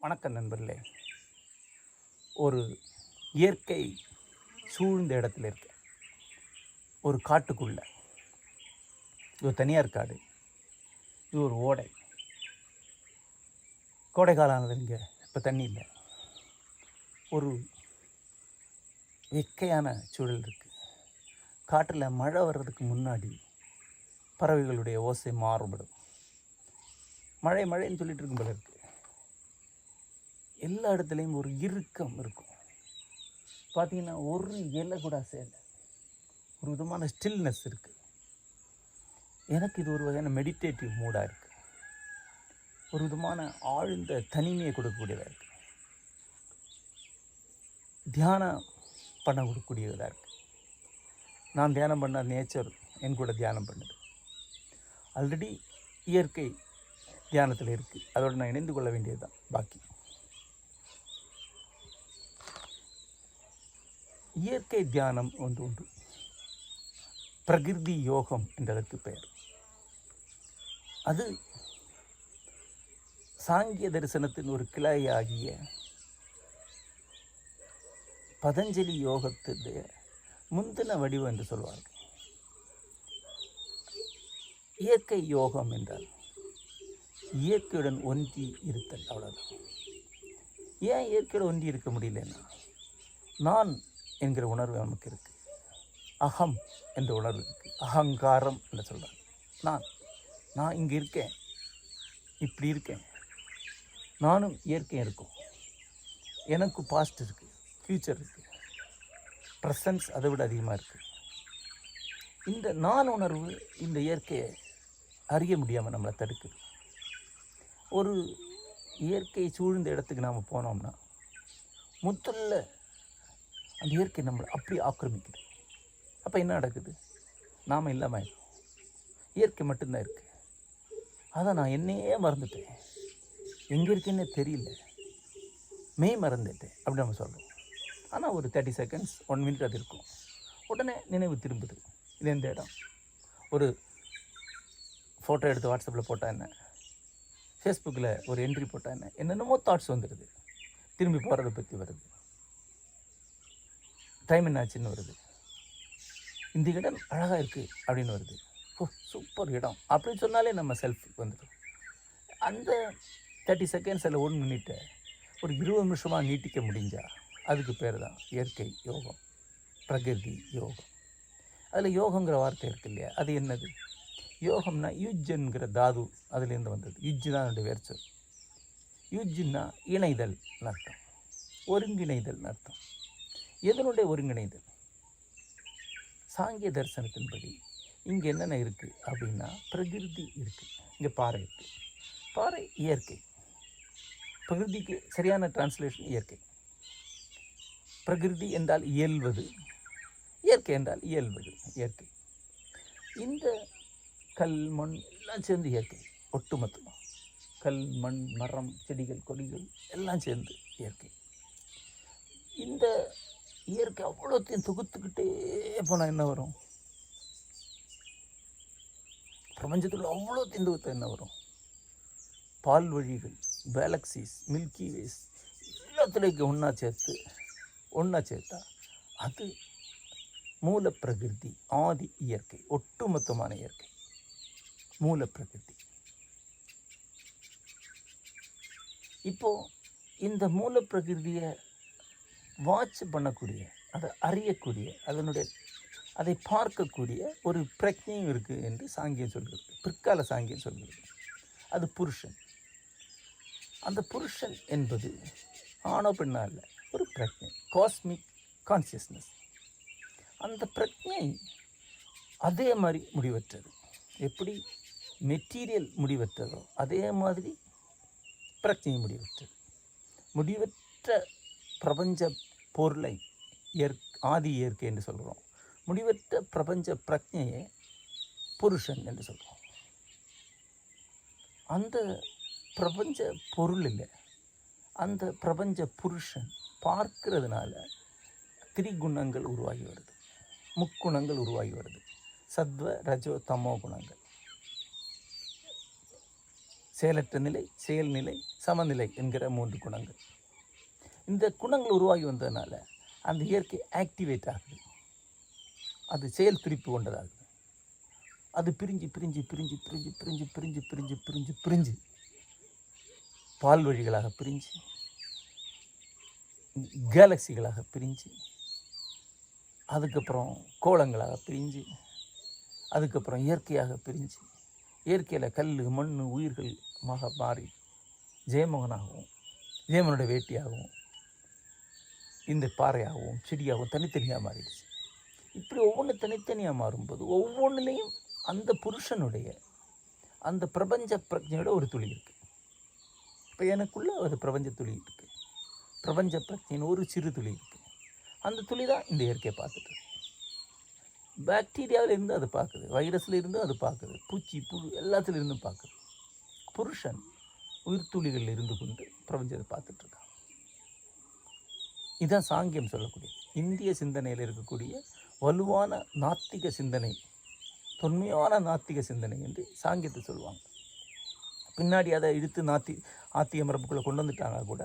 வணக்கம் நண்பர்களே. ஒரு இயற்கை சூழ்ந்த இடத்துல இருக்க ஒரு காட்டுக்குள்ள, இது தனியார் காடு, இது ஒரு ஓடை. கோடை காலம் ஆனது, இங்கே இப்போ தண்ணி இல்லை. ஒரு வெக்கையான சூழல் இருக்குது. காட்டில் மழை வர்றதுக்கு முன்னாடி பறவைகளுடைய ஓசை மாறுபடும். மழை மழைன்னு சொல்லிட்டு இருக்கும் போல இருக்குது. எல்லா இடத்துலையும் ஒரு இறுக்கம் இருக்கும். பார்த்தீங்கன்னா ஒரு இலை கூட அசையலை. ஒரு விதமான ஸ்டில்னஸ் இருக்குது. எனக்கு இது ஒரு வகையான மெடிடேட்டிவ் மூடாக இருக்குது. ஒரு விதமான ஆழ்ந்த தனிமையை கொடுக்கக்கூடியதாக இருக்குது. தியானம் பண்ண கொடுக்கக்கூடியதாக இருக்குது. நான் தியானம் பண்ண நேச்சர் என் கூட தியானம் பண்ணுது. ஆல்ரெடி இயற்கை தியானத்தில் இருக்குது. அதோடு நான் இணைந்து கொள்ள வேண்டியது தான் பாக்கி. இயற்கை தியானம் ஒன்று உண்டு. பிரகிருதி யோகம் என்றதற்கு பெயர். அது சாங்கிய தரிசனத்தின் ஒரு கிளையாகிய பதஞ்சலி யோகத்துடைய முந்தின வடிவம் என்று சொல்வார்கள். இயற்கை யோகம் என்றால் இயற்கையுடன் ஒன்றி இருத்தல், அவ்வளோதான். ஏன் இயற்கையோடு ஒன்றி இருக்க முடியலன்னா, நான் என்கிற உணர்வு நமக்கு இருக்குது. அகம் என்ற உணர்வு இருக்குது. அகங்காரம் என்று சொல்கிறாங்க. நான் இங்கே இருக்கேன், இப்படி இருக்கேன். நானும் இயற்கையும் இருக்கும். எனக்கு பாஸ்ட் இருக்குது, ஃப்யூச்சர் இருக்குது, ப்ரெசன்ஸ் அதை விட அதிகமாக இருக்குது. இந்த நான் உணர்வு இந்த இயற்கையை அறிய முடியாமல் நம்மளை தடுக்குது. ஒரு இயற்கை சூழ்ந்த இடத்துக்கு நாம் போனோம்னா முதல்ல அந்த இயற்கை நம்மளை அப்படி ஆக்கிரமிக்குது. அப்போ என்ன நடக்குது? நாம் இல்லாமல் இயற்கை மட்டும்தான் இருக்குது. அதான் நான் என்னையே மறந்துட்டேன், எங்கே இருக்கேன்னே தெரியல, மறந்துட்டேன் அப்படி நம்ம சொல்கிறோம். ஆனால் ஒரு 30 செகண்ட்ஸ் 1 மினிட் அது இருக்கும். உடனே நினைவு திரும்புது. இது எந்த இடம்? ஒரு ஃபோட்டோ எடுத்து வாட்ஸ்அப்பில் போட்டால் என்ன, ஃபேஸ்புக்கில் ஒரு என்ட்ரி போட்டால் என்ன, என்னென்னமோ தாட்ஸ் வந்துடுது. திரும்பி போகிறத பற்றி வருது. டைம் என்னாச்சுன்னு வருது. இந்த இடம் அழகாக இருக்குது அப்படின்னு வருது. ஓ சூப்பர் இடம் அப்படின்னு சொன்னாலே நம்ம செல்ஃப் வந்துடும். அந்த 30 செகண்ட்ஸ் அல்ல 1 மினிட்டை ஒரு 20 நிமிஷமாக நீட்டிக்க முடிஞ்சால் அதுக்கு பேர் தான் இயற்கை யோகம், பிரகிருதி யோகம். அதில் யோகங்கிற வார்த்தை இருக்கு இல்லையா, அது என்னது? யோகம்னா யுஜ்ஜுங்கிற தாது அதுலேருந்து வந்தது. யுஜ்ஜு தான் என்னுடைய வேர்ச்சொல். யுஜ்ஜுன்னா இணைதல்னு அர்த்தம், ஒருங்கிணைதல்னு அர்த்தம். எதனுடைய ஒருங்கிணைதல்? சாங்கிய தரிசனத்தின்படி இங்கே என்னென்ன இருக்குது அப்படின்னா, பிரகிருதி இருக்குது, இங்கே பாறை இருக்குது. பாறை இயற்கை. பிரகிருதிக்கு சரியான டிரான்ஸ்லேஷன் இயற்கை. பிரகிருதி என்றால் இயல்வது, இயற்கை என்றால் இயல்வது, இயற்கை. இந்த கல் மண் எல்லாம் சேர்ந்து இயற்கை. ஒட்டுமொத்தமாக கல் மண் மரம் செடிகள் கொடிகள் எல்லாம் சேர்ந்து இயற்கை. இந்த இயற்கை அவ்வளோத்தையும் தொகுத்துக்கிட்டே போனால் என்ன வரும்? பிரபஞ்சத்தில் அவ்வளோத்தையும் தொகுத்த என்ன வரும்? பால் வழிகள், கேலக்சிஸ், மில்கி வேஸ் எல்லாத்துலேயும் ஒன்றா சேர்த்தா அது மூல பிரகிருதி, ஆதி இயற்கை, ஒட்டுமொத்தமான இயற்கை, மூல பிரகிருதி. இப்போது இந்த மூல பிரகிருதியை வாட்ச் பண்ணக்கூடிய, அதை அறியக்கூடிய, அதை பார்க்கக்கூடிய ஒரு பிரக்ஞையும் இருக்குது என்று சாங்கியம் சொல்கிறது. பிற்கால சாங்கியம் சொல்கிறது. அது புருஷன். அந்த புருஷன் என்பது ஆணோ பெண்ணா இல்லை, ஒரு பிரக்ஞை, காஸ்மிக் கான்சியஸ்னஸ். அந்த பிரக்ஞை அதே மாதிரி முடிவற்றது. எப்படி மெட்டீரியல் முடிவற்றதோ அதே மாதிரி பிரக்ஞை முடிவற்றது. முடிவற்ற பிரபஞ்ச பொருளை ஆதி இயற்கை என்று சொல்கிறோம். முடிவற்ற பிரபஞ்ச பிரக்ஞையை புருஷன் என்று சொல்கிறோம். அந்த பிரபஞ்ச பொருள் இல்லை, அந்த பிரபஞ்ச புருஷன் பார்க்கிறதுனால திரிகுணங்கள் உருவாகி வருது, முக்குணங்கள் உருவாகி வருது. சத்வ ரஜோ தமோ குணங்கள். செயலற்ற நிலை, செயல்நிலை, சமநிலை என்கிற 3 குணங்கள். இந்த குணங்கள் உருவாகி வந்ததுனால அந்த இயற்கை ஆக்டிவேட் ஆகுது. அது செயல் துடிப்பு கொண்டதாகுது. அது பிரிஞ்சு பிரிஞ்சு பிரிஞ்சு பிரிஞ்சு பிரிஞ்சு பிரிஞ்சு பிரிஞ்சு பிரிஞ்சு பிரிஞ்சு பால் வழிகளாக பிரிஞ்சு, கேலக்சிகளாக பிரிஞ்சு, அதுக்கப்புறம் கோளங்களாக பிரிஞ்சு, அதுக்கப்புறம் இயற்கையாக பிரிஞ்சு, இயற்கையில் கல் மண் உயிர்கள் மாறி ஜெயமோகனாகவும், ஜெயமோகனோட வேட்டியாகவும், இந்த பாறையாகவும் செடியாகவும் தனித்தனியாக மாறிடுச்சு. இப்படி ஒவ்வொன்று தனித்தனியாக மாறும்போது ஒவ்வொன்றுலேயும் அந்த புருஷனுடைய அந்த பிரபஞ்ச பிரஜையோட ஒரு துளி இருக்குது. இப்போ எனக்குள்ளே ஒரு பிரபஞ்ச துளி இருக்குது, பிரபஞ்ச பிரஜைன்னு ஒரு சிறு துளி இருக்குது. அந்த துளி தான் இந்த இயற்கையை பார்த்துட்டு. பாக்டீரியாவில் இருந்து அது பார்க்குது, வைரஸில் இருந்து அது பார்க்குது, பூச்சி புழு எல்லாத்துலேருந்தும் பார்க்குது. புருஷன் உயிர்த்துளிகளில் இருந்து கொண்டு பிரபஞ்சத்தை பார்த்துட்ருக்கான். இதுதான் சாங்கியம் சொல்லக்கூடிய இந்திய சிந்தனையில் இருக்கக்கூடிய வலுவான நாத்திக சிந்தனை, தொன்மையான நாத்திக சிந்தனை என்று சாங்கியத்தை சொல்லுவாங்க. பின்னாடி அதை இழுத்து ஆத்திக மரபுக்குள்ளே கொண்டு வந்துட்டாங்க கூட.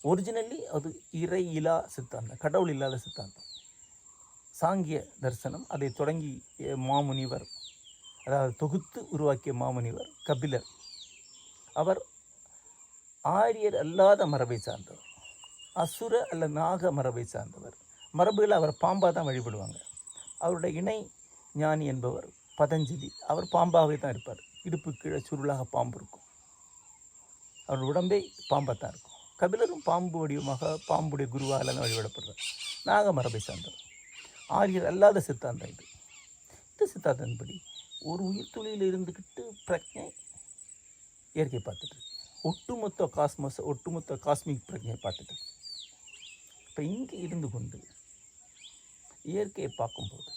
ஒரிஜினலி அது இறை இலா சித்தாந்தம், கடவுள் இல்லாத சித்தாந்தம். சாங்கிய தரிசனம் அதை தொடங்கி மாமுனிவர், அதாவது தொகுத்து உருவாக்கிய மாமுனிவர் கபிலர். அவர் ஆரியர் அல்லாத மரபை சார்ந்தவர், அசுர அல்ல நாக மரபை சார்ந்தவர். மரபுகளை அவர் பாம்பாக தான் வழிபடுவாங்க. அவருடைய இணை ஞானி என்பவர் பதஞ்சலி, அவர் பாம்பாகவே தான் இருப்பார். இடுப்பு கீழே சுருளாக பாம்பு இருக்கும், அவர் உடம்பே பாம்பாக தான் இருக்கும். கபிலரும் பாம்பு வடிவமாக பாம்புடைய குருவால் வழிபடப்படுறார். நாக மரபை சார்ந்தவர், ஆரியர் அல்லாத சித்தாந்தம் இது. இந்த சித்தாந்தத்தின்படி ஒரு உயிர் துளியில் இருந்துக்கிட்டு பிரஜை இயற்கையை பார்த்துட்டு, ஒட்டுமொத்த காஸ்மஸ், ஒட்டுமொத்த காஸ்மிக் பிரஜையை பார்த்துட்டு. இப்போ இங்கே இருந்து கொண்டு இயற்கையை பார்க்கும்போது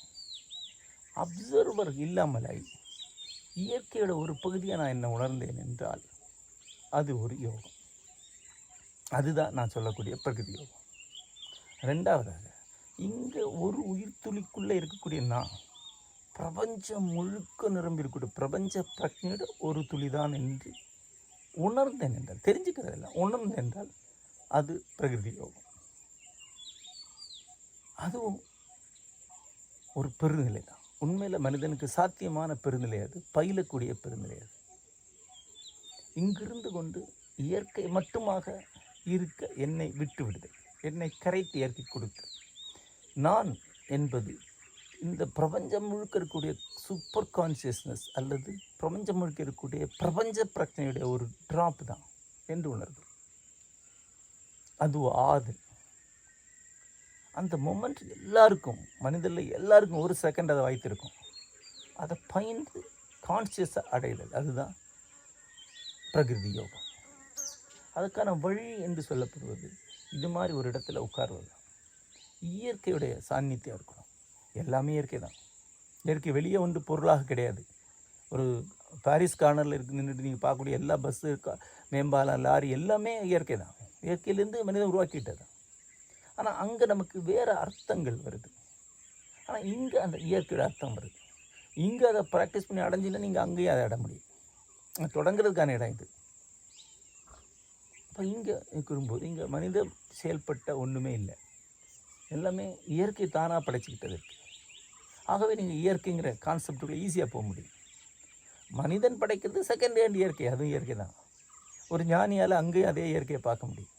அப்சர்வர் இல்லாமலாய் இயற்கையோட ஒரு பகுதியாக நான் என்ன உணர்ந்தேன் என்றால் அது ஒரு யோகம். அதுதான் நான் சொல்லக்கூடிய பிரகிருதி யோகம். ரெண்டாவதாக, இங்கே ஒரு உயிர் துளிக்குள்ளே இருக்கக்கூடிய நான் பிரபஞ்சம் முழுக்க நிரம்பி இருக்கக்கூடிய பிரபஞ்ச பிரஜையோட ஒரு துளிதான் என்று உணர்ந்தேன் என்றால், தெரிஞ்சுக்கிறதில்ல, உணர்ந்தேன் என்றால் அது பிரகிருதி யோகம். அதுவும் ஒரு பெருநிலை தான். உண்மையில் மனிதனுக்கு சாத்தியமான பெருநிலை அது, பயிலக்கூடிய பெருநிலை அது. இங்கிருந்து கொண்டு இயற்கை மட்டுமாக இருக்க என்னை விட்டு விடுதல், என்னை கரைத்து இயற்கை கொடுத்து, நான் என்பது இந்த பிரபஞ்சம் முழுக்க இருக்கக்கூடிய சூப்பர் கான்சியஸ்னஸ் அல்லது பிரபஞ்சம் முழுக்க இருக்கக்கூடிய பிரபஞ்ச பிரச்சனையுடைய ஒரு ட்ராப் தான் என்று உணர்வு. அது ஆது. அந்த மொமெண்ட் எல்லாருக்கும், மனிதனில் எல்லாருக்கும் ஒரு செகண்ட் அதை வைத்திருக்கும். அதை பயந்து கான்சியஸாக அடைதல், அதுதான் பிரகிருதி யோகம். அதுக்கான வழி என்று சொல்லப்படுவது இது மாதிரி ஒரு இடத்துல உட்கார்வது, இயற்கையுடைய சாநித்தியம் இருக்கணும். எல்லாமே இயற்கை தான். இயற்கை வெளியே ஒன்று பொருளாக கிடையாது. ஒரு பாரிஸ் கார்னரில் இருக்கு நின்றுட்டு நீங்கள் பார்க்கக்கூடிய எல்லா பஸ்ஸு, மேம்பாலம், லாரி எல்லாமே இயற்கை தான். இயற்கையிலேருந்து மனிதன் உருவாக்கிட்டது. ஆனால் அங்கே நமக்கு வேறு அர்த்தங்கள் வருது. ஆனால் இங்கே அந்த இயற்கையோட அர்த்தம் வருது. இங்கே அதை ப்ராக்டிஸ் பண்ணி அடைஞ்சின்னா நீங்கள் அங்கேயும் அதை அட முடியும். தொடங்குறதுக்கான இடம் இது. அப்போ இங்கே இருக்கும்போது இங்கே மனித செயல்பட்ட ஒன்றுமே இல்லை, எல்லாமே இயற்கை தானாக படைச்சிக்கிட்டது இருக்குது. ஆகவே நீங்கள் இயற்கைங்கிற கான்செப்டுக்குள்ளே ஈஸியாக போக முடியும். மனிதன் படைக்கிறது செகண்ட் ஹேண்ட் இயற்கை, அதுவும் இயற்கை தான். ஒரு ஞானியால் அங்கேயும் அதே இயற்கையை பார்க்க முடியும்.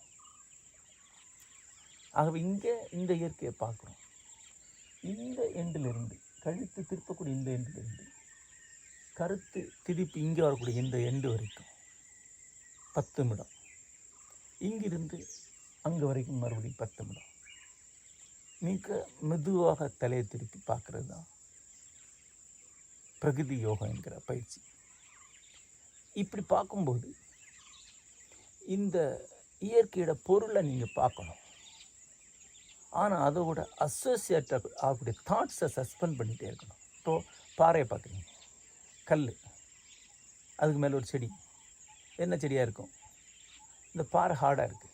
ஆகவே இங்கே இந்த இயற்கையை பார்க்குறோம். இந்த எண்டிலிருந்து கழுத்து திருப்பக்கூடிய இந்த எண்டிலிருந்து கருத்து திருப்பி இங்கே வரக்கூடிய இந்த எண்டு வரைக்கும் 10 நிமிடம், இங்கிருந்து அங்கே வரைக்கும் மறுபடியும் 10 நிமிடம் மிக மெதுவாக தலையை திருப்பி பார்க்குறது தான் பிரகிருதி யோகம் என்கிற பயிற்சி. இப்படி பார்க்கும்போது இந்த இயற்கையோட பொருளை நீங்கள் பார்க்கணும். ஆனால் அதோட அசோசியேட் ஆகக்கூடிய தாட்ஸை சஸ்பெண்ட் பண்ணிகிட்டே இருக்கணும். இப்போது பாறையை பார்க்குறீங்க, கல், அதுக்கு மேலே ஒரு செடி, என்ன செடியாக இருக்கும்? இந்த பாறை ஹார்டாக இருக்குது,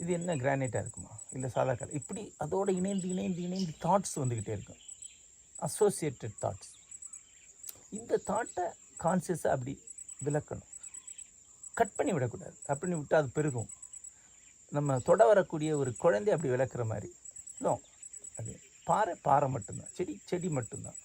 இது என்ன கிரானைட்டாக இருக்குமா, இல்லை சாதா கல்? இப்படி அதோடு இணைந்து இணைந்து இணைந்து தாட்ஸ் வந்துக்கிட்டே இருக்கும். Associated thoughts. இந்த தாட்டை கான்சியஸாக அப்படி விளக்கணும், கட் பண்ணி விடக்கூடாது. அப்படி விட்டால் அது பெருகும். நம்ம தொட வரக்கூடிய ஒரு குழந்தை அப்படி விளக்குற மாதிரி. அது பாறை மட்டும்தான், செடி மட்டும்தான்.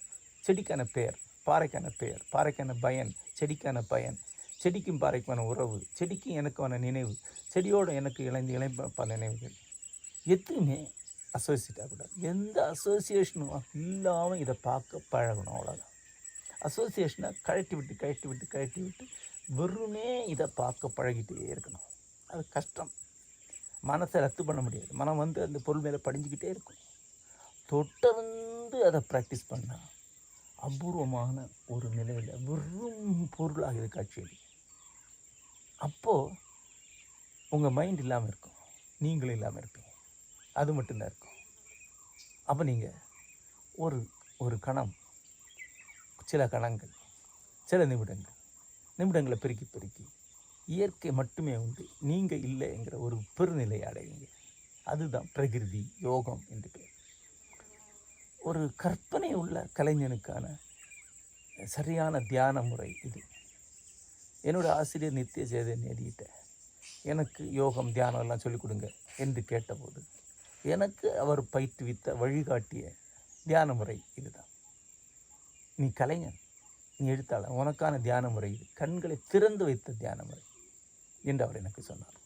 செடிக்கான பெயர், பாறைக்கான பெயர், பாறைக்கான பயன், செடிக்கான பயன், செடிக்கும் பாறைக்கான உறவு, செடிக்கும் எனக்கான நினைவு, செடியோடு எனக்கு இணைப்பான நினைவுகள் எதுவுமே அசோசியேட் ஆகக்கூடாது. எந்த அசோசியேஷனும் இல்லாமல் இதை பார்க்க பழகணும், அவ்வளோதான். அசோசியேஷனை கழட்டி விட்டு வெறுமே இதை பார்க்க பழகிட்டே இருக்கணும். அது கஷ்டம், மனசை ரத்து பண்ண முடியாது. மனம் அந்த பொருள் மேலே படிஞ்சுக்கிட்டே இருக்கும். தொடர்ந்து அதை ப்ராக்டிஸ் பண்ணால் அபூர்வமான ஒரு நிலையில் வெறும் பொருளாக இது காட்சி. அப்போது உங்கள் மைண்ட் இல்லாமல் இருக்கும், நீங்களும் இல்லாமல் இருப்பீங்க. அது மட்டும்தான் இருக்கும். அப்போ நீங்கள் ஒரு கணம், சில கணங்கள், சில நிமிடங்களை பெருக்கி இயற்கை மட்டுமே உண்டு, நீங்கள் இல்லைங்கிற ஒரு பெருநிலை அடைவீங்க. அதுதான் பிரகிருதி யோகம் என்று பேர். ஒரு கற்பனை உள்ள கலைஞனுக்கான சரியான தியான முறை இது. என்னோடய ஆசிரியர் நித்திய சேதன் எழுதிட்ட எனக்கு யோகம் தியானம் எல்லாம் சொல்லிக் கொடுங்க என்று கேட்டபோது எனக்கு அவர் பயிற்றுவித்த வழிகாட்டிய தியான முறை இதுதான். நீ கலைஞன், நீ எழுத்தாளர், உனக்கான தியான முறை இது, கண்களை திறந்து வைத்த தியான முறை என்று அவர் எனக்கு சொன்னார்.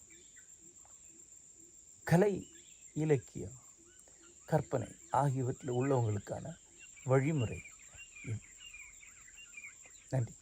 கலை, இலக்கியம், கற்பனை ஆகியவற்றில் உள்ளவங்களுக்கான வழிமுறை இது. நன்றி.